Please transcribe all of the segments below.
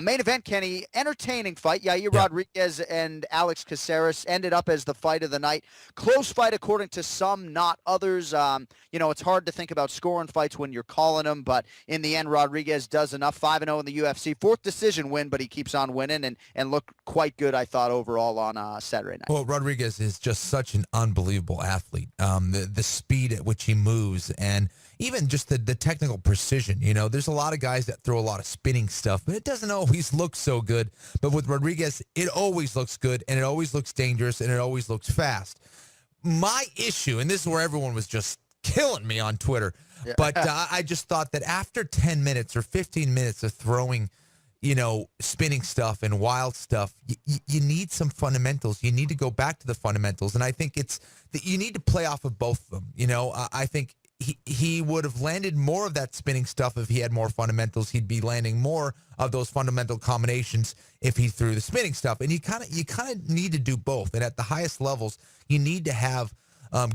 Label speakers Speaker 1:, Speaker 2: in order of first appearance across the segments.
Speaker 1: Main event, Kenny, entertaining fight. Yair Rodriguez and Alex Caceres ended up as the fight of the night. Close fight according to some, not others. It's hard to think about scoring fights when you're calling them, but in the end, Rodriguez does enough. 5-0 in the UFC. Fourth decision win, but he keeps on winning and looked quite good, I thought, overall on Saturday night.
Speaker 2: Well, Rodriguez is just such an unbelievable athlete. The speed at which he moves and even just the technical precision. There's a lot of guys that throw a lot of spinning stuff, but it doesn't always look so good. But with Rodriguez, it always looks good, and it always looks dangerous, and it always looks fast. My issue, and this is where everyone was just killing me on Twitter, but I just thought that after 10 minutes or 15 minutes of throwing, spinning stuff and wild stuff, you need some fundamentals. You need to go back to the fundamentals, and I think it's that you need to play off of both of them. I think he would have landed more of that spinning stuff if he had more fundamentals. He'd be landing more of those fundamental combinations if he threw the spinning stuff. And you kind of need to do both. And at the highest levels, you need to have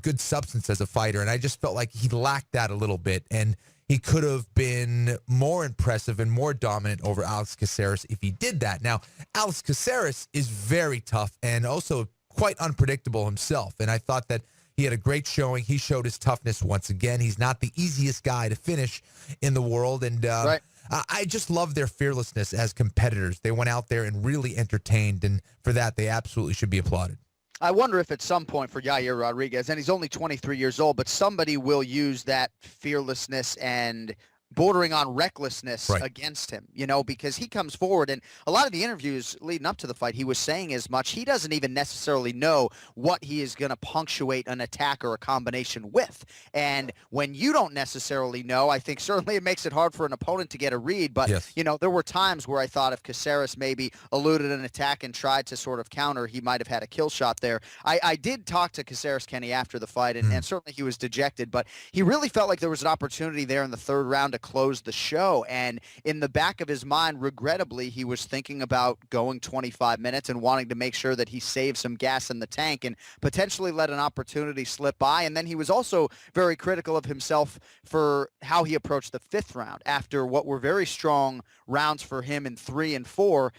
Speaker 2: good substance as a fighter. And I just felt like he lacked that a little bit. And he could have been more impressive and more dominant over Alex Caceres if he did that. Now, Alex Caceres is very tough and also quite unpredictable himself. And I thought that he had a great showing. He showed his toughness once again. He's not the easiest guy to finish in the world. And I just love their fearlessness as competitors. They went out there and really entertained. And for that, they absolutely should be applauded.
Speaker 1: I wonder if at some point for Yair Rodriguez, and he's only 23 years old, but somebody will use that fearlessness and bordering on recklessness against him, because he comes forward, and a lot of the interviews leading up to the fight, he was saying as much. He doesn't even necessarily know what he is going to punctuate an attack or a combination with. And when you don't necessarily know, I think certainly it makes it hard for an opponent to get a read. But, there were times where I thought if Caceres maybe eluded an attack and tried to sort of counter, he might have had a kill shot there. I did talk to Caceres, Kenny, after the fight, and certainly he was dejected, but he really felt like there was an opportunity there in the third round to close the show. And in the back of his mind, regrettably, he was thinking about going 25 minutes and wanting to make sure that he saved some gas in the tank and potentially let an opportunity slip by. And then he was also very critical of himself for how he approached the fifth round after what were very strong rounds for him in 3 and 4.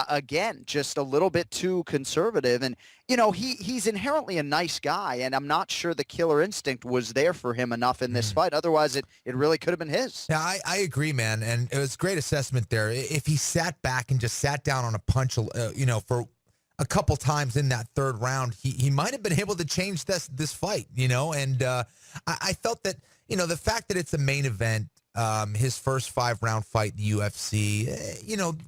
Speaker 1: Again, just a little bit too conservative. And, he's inherently a nice guy, and I'm not sure the killer instinct was there for him enough in this fight. Otherwise, it really could have been his.
Speaker 2: Yeah, I agree, man. And it was a great assessment there. If he sat back and just sat down on a punch, for a couple times in that third round, he might have been able to change this fight, And I felt that, the fact that it's a main event, his first 5-round fight in the UFC,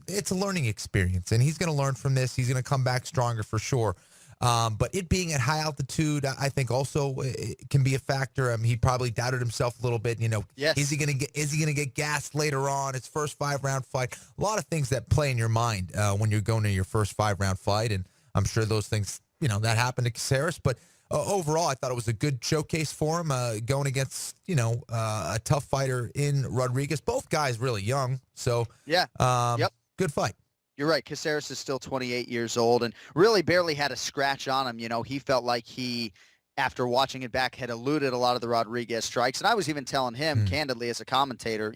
Speaker 2: it's a learning experience, and he's going to learn from this. He's going to come back stronger for sure. But it being at high altitude, I think also it can be a factor. He probably doubted himself a little bit. Is he going to get gassed later on? His first 5-round fight. A lot of things that play in your mind when you're going to your first 5-round fight, and I'm sure those things, that happened to Caceres. But overall, I thought it was a good showcase for him going against, a tough fighter in Rodriguez. Both guys really young, so good fight.
Speaker 1: You're right. Caceres is still 28 years old and really barely had a scratch on him. He felt like he, after watching it back, had eluded a lot of the Rodriguez strikes. And I was even telling him candidly as a commentator,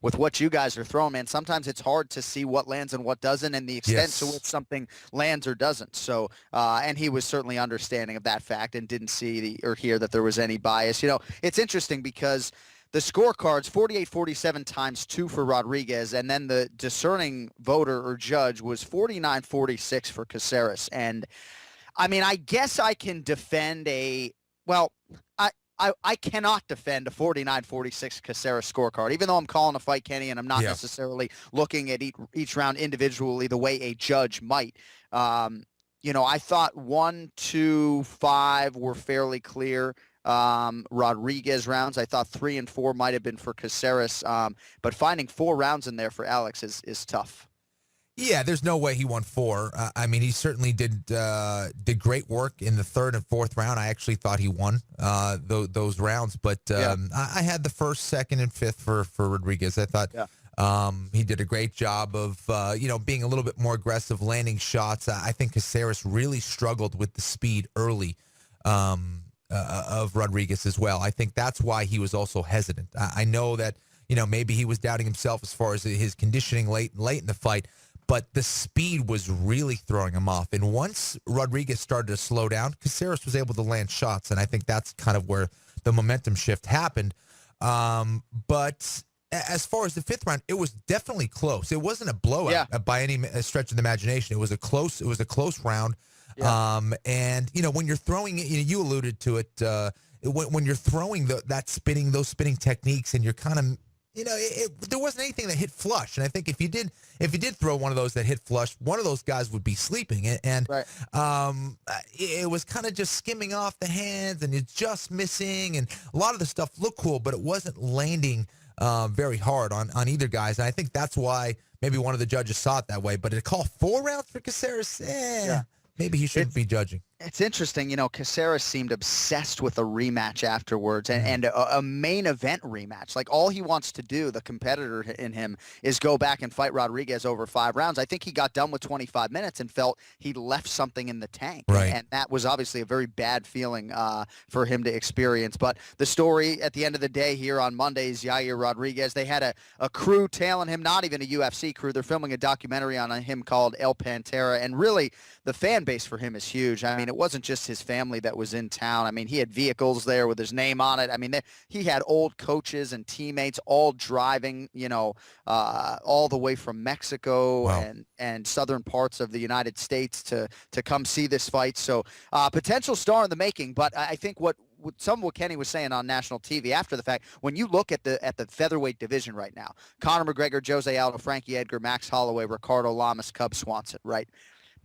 Speaker 1: with what you guys are throwing, man, sometimes it's hard to see what lands and what doesn't and the extent to which something lands or doesn't. So, and he was certainly understanding of that fact and didn't see or hear that there was any bias. It's interesting because the scorecards, 48-47 times 2 for Rodriguez, and then the discerning voter or judge was 49-46 for Caceres. And, I guess I can defend I cannot defend a 49-46 Caceres scorecard, even though I'm calling a fight, Kenny, and I'm not necessarily looking at each round individually the way a judge might. I thought 1, 2, 5 were fairly clear. Rodriguez rounds. I thought 3 and 4 might have been for Caceres, but finding 4 rounds in there for Alex is tough.
Speaker 2: Yeah, there's no way he won 4. He certainly did great work in the 3rd and 4th round. I actually thought he won those rounds, but I had the 1st, 2nd, and 5th for Rodriguez. I thought he did a great job of being a little bit more aggressive, landing shots. I think Caceres really struggled with the speed early. Of Rodriguez as well. I think that's why he was also hesitant. I know that, maybe he was doubting himself as far as his conditioning late in the fight. But the speed was really throwing him off. And once Rodriguez started to slow down, Caceres was able to land shots. And I think that's kind of where the momentum shift happened. But as far as the fifth round, it was definitely close. It wasn't a blowout by any stretch of the imagination. It was a close round. Yeah. And when you're throwing it, you alluded to it, when you're throwing those spinning techniques, and you're kind of, there wasn't anything that hit flush. And I think if you did throw one of those that hit flush, one of those guys would be sleeping. And right. It was kind of just skimming off the hands, and it's just missing. And a lot of the stuff looked cool, but it wasn't landing very hard on either guys. And I think that's why maybe one of the judges saw it that way. But to call 4 rounds for Caceres, maybe he shouldn't be judging.
Speaker 1: It's interesting, Caceres seemed obsessed with a rematch afterwards, and a main event rematch. Like, all he wants to do, the competitor in him, is go back and fight Rodriguez over 5 rounds. I think he got done with 25 minutes and felt he left something in the tank.
Speaker 2: Right.
Speaker 1: And that was obviously a very bad feeling for him to experience. But the story at the end of the day here on Monday is Yair Rodriguez. They had a crew tailing him, not even a UFC crew. They're filming a documentary on him called El Pantera, and really the fan base for him is huge. I mean, it wasn't just his family that was in town. I mean, he had vehicles there with his name on it. I mean, he had old coaches and teammates all driving, all the way from Mexico and southern parts of the United States to come see this fight. So potential star in the making. But I think what Kenny was saying on national TV after the fact, when you look at the featherweight division right now, Conor McGregor, Jose Aldo, Frankie Edgar, Max Holloway, Ricardo Lamas, Cub Swanson, right?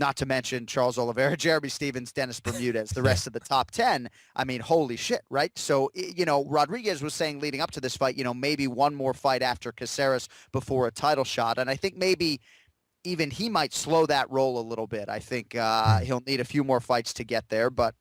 Speaker 1: Not to mention Charles Oliveira, Jeremy Stevens, Dennis Bermudez, the rest of the top 10. I mean, holy shit, right? So, Rodriguez was saying leading up to this fight, maybe one more fight after Caceres before a title shot. And I think maybe even he might slow that roll a little bit. I think he'll need a few more fights to get there. But